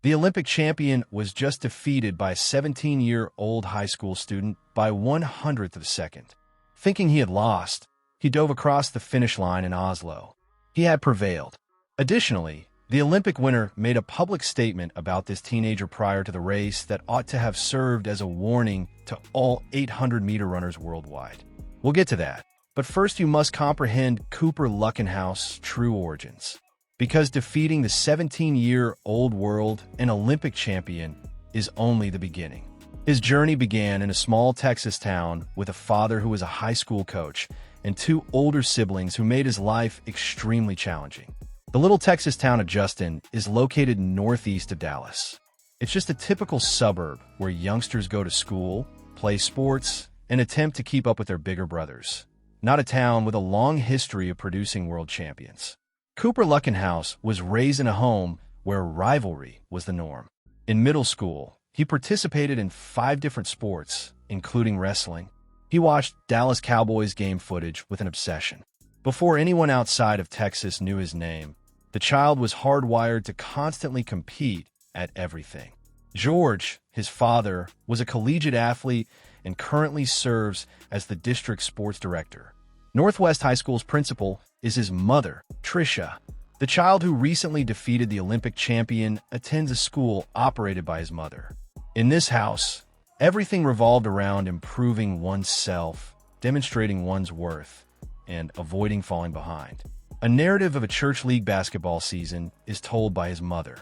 The Olympic champion was just defeated by a 17-year-old high school student by 1/100th of a second. Thinking he had lost, he dove across the finish line in Oslo. He had prevailed. Additionally, the Olympic winner made a public statement about this teenager prior to the race that ought to have served as a warning to all 800-meter runners worldwide. We'll get to that, but first you must comprehend Cooper Lutkenhouse's true origins. Because defeating the 17-year-old world and Olympic champion is only the beginning. His journey began in a small Texas town with a father who was a high school coach and two older siblings who made his life extremely challenging. The little Texas town of Justin is located northeast of Dallas. It's just a typical suburb where youngsters go to school, play sports, and attempt to keep up with their bigger brothers. Not a town with a long history of producing world champions. Cooper Lutkenhouse was raised in a home where rivalry was the norm. In middle school, he participated in 5 different sports, including wrestling. He watched Dallas Cowboys game footage with an obsession. Before anyone outside of Texas knew his name, the child was hardwired to constantly compete at everything. George, his father, was a collegiate athlete and currently serves as the district sports director. Northwest High School's principal is his mother, Tricia. The child who recently defeated the Olympic champion attends a school operated by his mother. In this house, everything revolved around improving oneself, demonstrating one's worth, and avoiding falling behind. A narrative of a church league basketball season is told by his mother.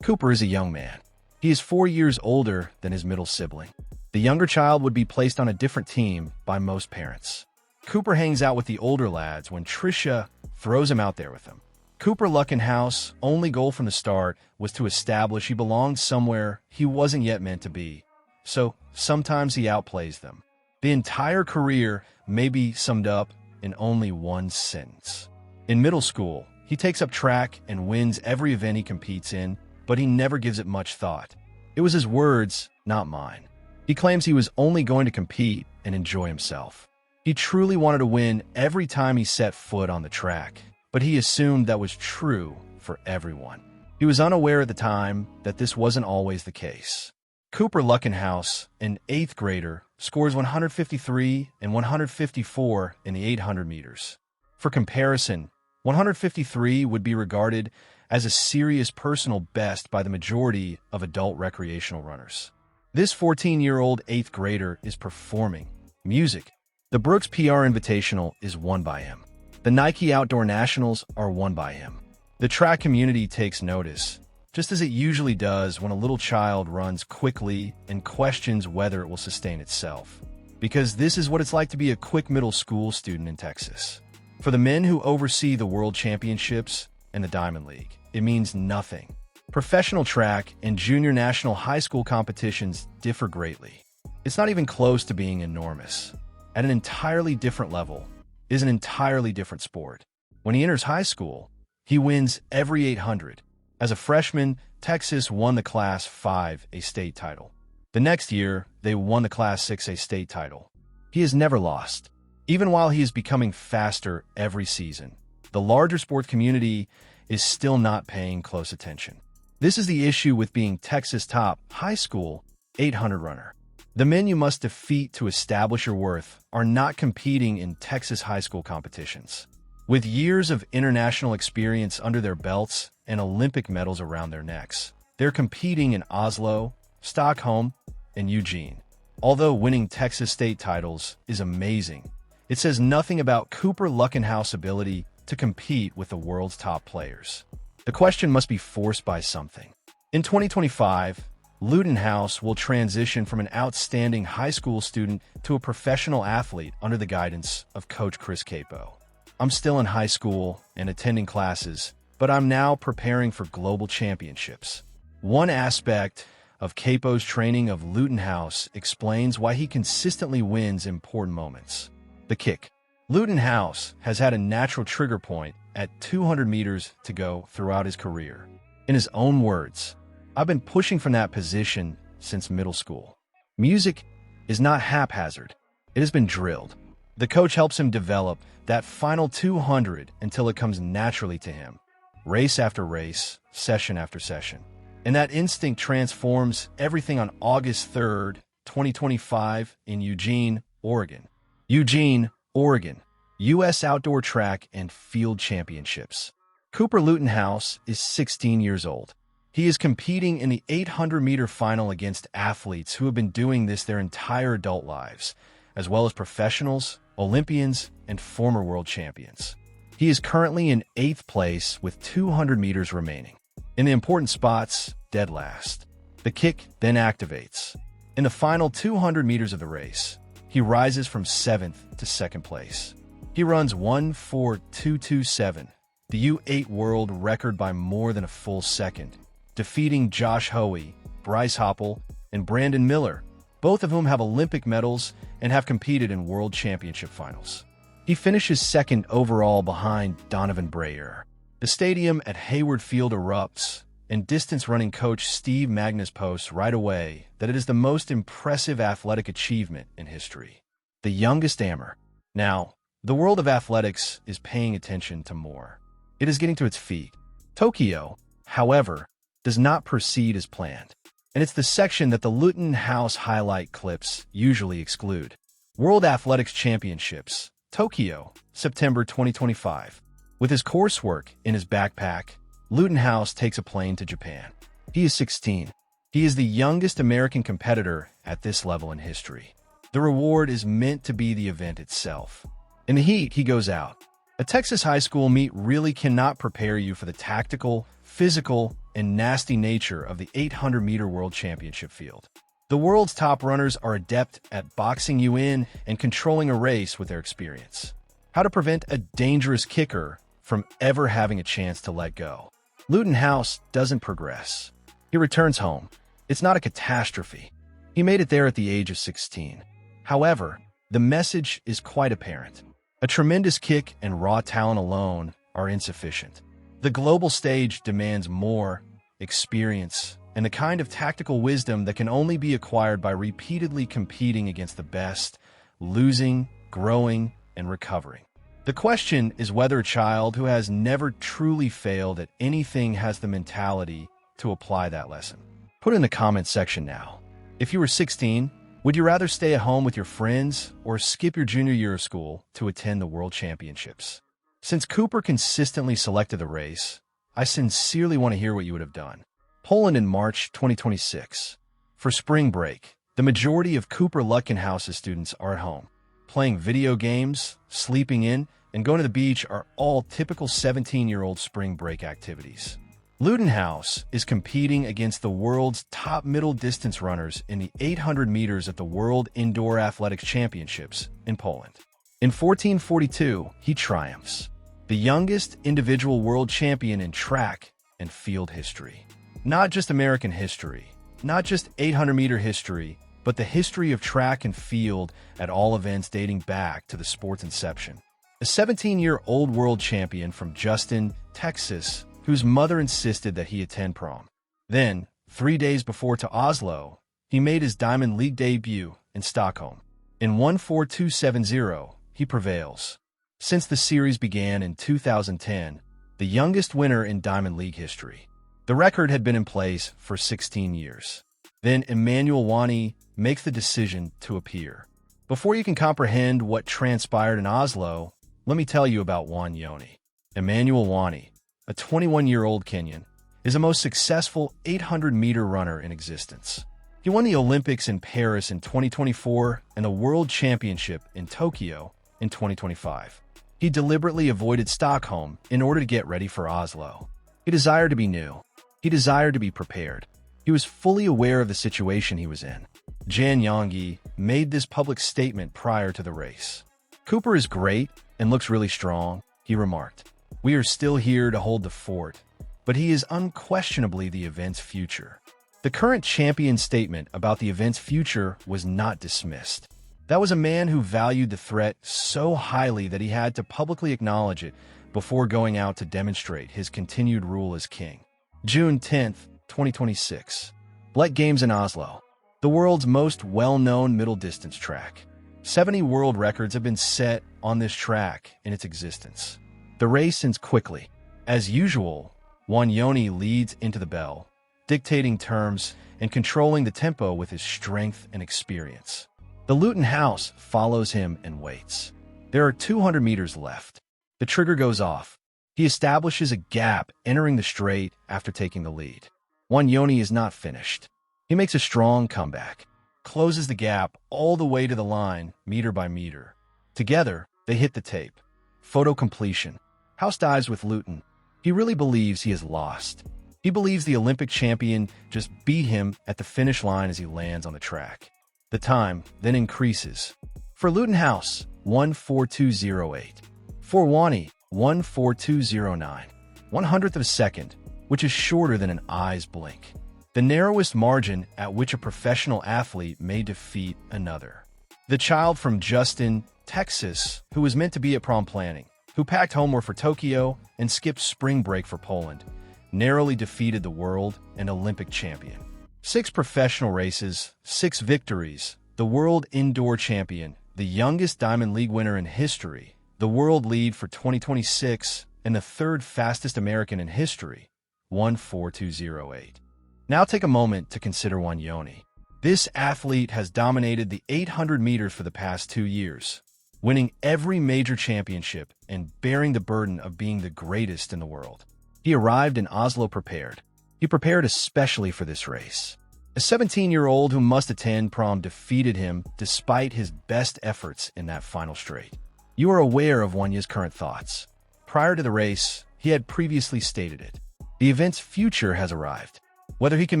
Cooper is a young man. He is 4 years older than his middle sibling. The younger child would be placed on a different team by most parents. Cooper hangs out with the older lads when Tricia throws him out there with them. Cooper Lutkenhouse's only goal from the start was to establish he belonged somewhere he wasn't yet meant to be. So sometimes he outplays them. The entire career may be summed up in only one sentence. In middle school, he takes up track and wins every event he competes in, but he never gives it much thought. It was his words, not mine. He claims he was only going to compete and enjoy himself. He truly wanted to win every time he set foot on the track, but he assumed that was true for everyone. He was unaware at the time that this wasn't always the case. Cooper Lutkenhouse, an 8th grader, scores 153 and 154 in the 800 meters. For comparison, 153 would be regarded as a serious personal best by the majority of adult recreational runners. This 14-year-old 8th grader is performing music. The Brooks PR Invitational is won by him. The Nike Outdoor Nationals are won by him. The track community takes notice, just as it usually does when a little child runs quickly and questions whether it will sustain itself. Because this is what it's like to be a quick middle school student in Texas. For the men who oversee the World Championships and the Diamond League, it means nothing. Professional track and junior national high school competitions differ greatly. It's not even close to being enormous. At an entirely different level, it is an entirely different sport. When he enters high school, he wins every 800. As a freshman, Texas won the Class 5A state title. The next year, they won the Class 6A state title. He has never lost, even while he is becoming faster every season. The larger sports community is still not paying close attention. This is the issue with being Texas' top high school 800 runner. The men you must defeat to establish your worth are not competing in Texas high school competitions. With years of international experience under their belts and Olympic medals around their necks, they're competing in Oslo, Stockholm, and Eugene. Although winning Texas state titles is amazing, it says nothing about Cooper Lutkenhouse's ability to compete with the world's top players. The question must be forced by something. In 2025, Lutkenhouse will transition from an outstanding high school student to a professional athlete under the guidance of Coach Chris Capo. I'm still in high school and attending classes, but I'm now preparing for global championships. One aspect of Capo's training of Lutkenhouse explains why he consistently wins important moments. The kick. Lutkenhouse has had a natural trigger point at 200 meters to go throughout his career. In his own words, "I've been pushing from that position since middle school." Music is not haphazard. It has been drilled. The coach helps him develop that final 200 until it comes naturally to him, race after race, session after session. And that instinct transforms everything on August 3rd, 2025 in Eugene, Oregon. Eugene, Oregon, U.S. Outdoor Track and Field Championships. Cooper Lutkenhouse is 16 years old. He is competing in the 800-meter final against athletes who have been doing this their entire adult lives, as well as professionals, Olympians, and former world champions. He is currently in 8th place with 200 meters remaining. In the important spots, dead last. The kick then activates. In the final 200 meters of the race, he rises from 7th to 2nd place. He runs 1:4:227, the U8 world record by more than a full second, defeating Josh Hoey, Bryce Hoppel, and Brandon Miller, both of whom have Olympic medals and have competed in world championship finals. He finishes 2nd overall behind Donovan Brayer. The stadium at Hayward Field erupts, and distance running coach Steve Magnus posts right away that it is the most impressive athletic achievement in history. The youngest amateur. Now, the world of athletics is paying attention to more. It is getting to its feet. Tokyo, however, does not proceed as planned, and it's the section that the Lutkenhouse highlight clips usually exclude. World Athletics Championships, Tokyo, September 2025. With his coursework in his backpack, Lutkenhouse takes a plane to Japan. He is 16. He is the youngest American competitor at this level in history. The reward is meant to be the event itself. In the heat, he goes out. A Texas high school meet really cannot prepare you for the tactical, physical, and nasty nature of the 800-meter world championship field. The world's top runners are adept at boxing you in and controlling a race with their experience. How to prevent a dangerous kicker from ever having a chance to let go. Lutkenhouse doesn't progress. He returns home. It's not a catastrophe. He made it there at the age of 16. However, the message is quite apparent. A tremendous kick and raw talent alone are insufficient. The global stage demands more experience and the kind of tactical wisdom that can only be acquired by repeatedly competing against the best, losing, growing, and recovering. The question is whether a child who has never truly failed at anything has the mentality to apply that lesson. Put it in the comments section now. If you were 16, would you rather stay at home with your friends or skip your junior year of school to attend the World Championships? Since Cooper consistently selected the race, I sincerely want to hear what you would have done. Poland in March 2026. For spring break, the majority of Cooper Lutkenhouse's students are at home. Playing video games, sleeping in, and going to the beach are all typical 17-year-old spring break activities. Lutkenhouse is competing against the world's top middle distance runners in the 800 meters at the World Indoor Athletics Championships in Poland. In 1442, he triumphs, the youngest individual world champion in track and field history. Not just American history, not just 800-meter history, but the history of track and field at all events dating back to the sport's inception. A 17-year-old world champion from Justin, Texas, whose mother insisted that he attend prom. Then, 3 days before to Oslo, he made his Diamond League debut in Stockholm. In 1:42.70, he prevails. Since the series began in 2010, the youngest winner in Diamond League history. The record had been in place for 16 years. Then Emmanuel Wani makes the decision to appear. Before you can comprehend what transpired in Oslo, let me tell you about Wanyoni. Emmanuel Wani, a 21-year-old Kenyan, is the most successful 800-meter runner in existence. He won the Olympics in Paris in 2024 and the World Championship in Tokyo in 2025. He deliberately avoided Stockholm in order to get ready for Oslo. He desired to be new. He desired to be prepared. He was fully aware of the situation he was in. Jan Yongi made this public statement prior to the race. "Cooper is great and looks really strong," he remarked. "We are still here to hold the fort, but he is unquestionably the event's future." The current champion's statement about the event's future was not dismissed. That was a man who valued the threat so highly that he had to publicly acknowledge it before going out to demonstrate his continued rule as king. June 10th, 2026. Bled Games in Oslo, the world's most well-known middle-distance track. 70 world records have been set on this track in its existence. The race ends quickly. As usual, Wanyoni leads into the bell, dictating terms and controlling the tempo with his strength and experience. The Lutkenhouse follows him and waits. There are 200 meters left. The trigger goes off. He establishes a gap entering the straight after taking the lead. Wanyoni is not finished. He makes a strong comeback, closes the gap all the way to the line, meter by meter. Together, they hit the tape. Photo completion. House dives with Luton. He really believes he has lost. He believes the Olympic champion just beat him at the finish line as he lands on the track. The time then increases. For Lutkenhouse, 1:42.08. For Wani, 1:42.09. 100th of a second, which is shorter than an eye's blink. The narrowest margin at which a professional athlete may defeat another. The child from Justin, Texas, who was meant to be at prom planning, who packed homework for Tokyo and skipped spring break for Poland, narrowly defeated the world and Olympic champion. 6 professional races, 6 victories, the world indoor champion, the youngest Diamond League winner in history, the world lead for 2026, and the 3rd fastest American in history, 1:42.08. Now take a moment to consider Wanyoni. This athlete has dominated the 800 meters for the past 2 years, winning every major championship and bearing the burden of being the greatest in the world. He arrived in Oslo prepared. He prepared especially for this race. A 17-year-old who must attend prom defeated him despite his best efforts in that final straight. You are aware of Wanya's current thoughts. Prior to the race, he had previously stated it. The event's future has arrived. Whether he can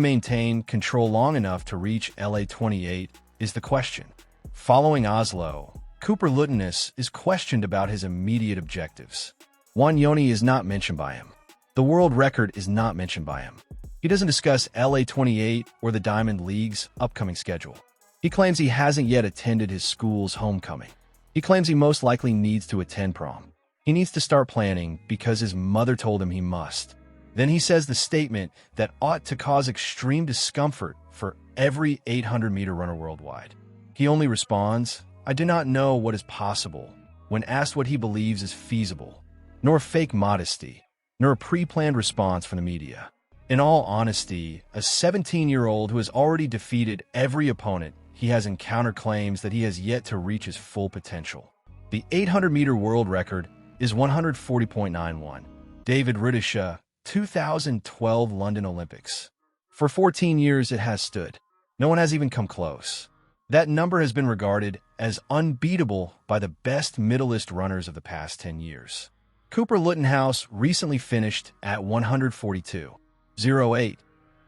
maintain control long enough to reach LA 28 is the question. Following Oslo, Cooper Lutkenhouse is questioned about his immediate objectives. Wanyoni is not mentioned by him. The world record is not mentioned by him. He doesn't discuss LA 28 or the Diamond League's upcoming schedule. He claims he hasn't yet attended his school's homecoming. He claims he most likely needs to attend prom. He needs to start planning because his mother told him he must. Then he says the statement that ought to cause extreme discomfort for every 800-meter runner worldwide. He only responds, "I do not know what is possible," when asked what he believes is feasible, nor fake modesty, nor a pre-planned response from the media. In all honesty, a 17-year-old who has already defeated every opponent he has encountered claims that he has yet to reach his full potential. The 800-meter world record is 140.91. David Rudisha, 2012 London Olympics. For 14 years it has stood. No one has even come close. That number has been regarded as unbeatable by the best middleist runners of the past 10 years. Cooper Lutkenhouse recently finished at 142.08.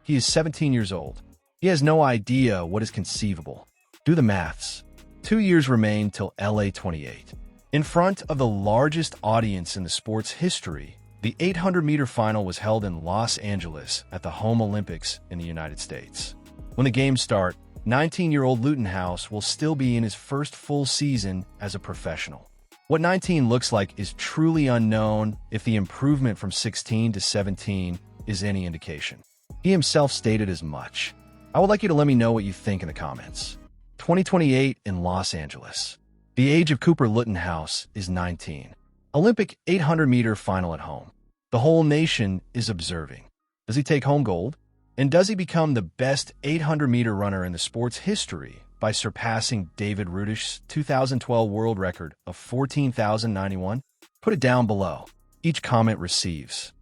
He is 17 years old. He has no idea what is conceivable. Do the maths. 2 years remain till LA 28. In front of the largest audience in the sport's history, the 800-meter final was held in Los Angeles at the home Olympics in the United States. When the games start, 19-year-old Lutkenhouse will still be in his first full season as a professional. What 19 looks like is truly unknown if the improvement from 16 to 17 is any indication. He himself stated as much. I would like you to let me know what you think in the comments. 2028 in Los Angeles. The age of Cooper Lutkenhouse is 19. Olympic 800-meter final at home. The whole nation is observing. Does he take home gold? And does he become the best 800-meter runner in the sport's history by surpassing David Rudish's 2012 world record of 14,091? Put it down below. Each comment receives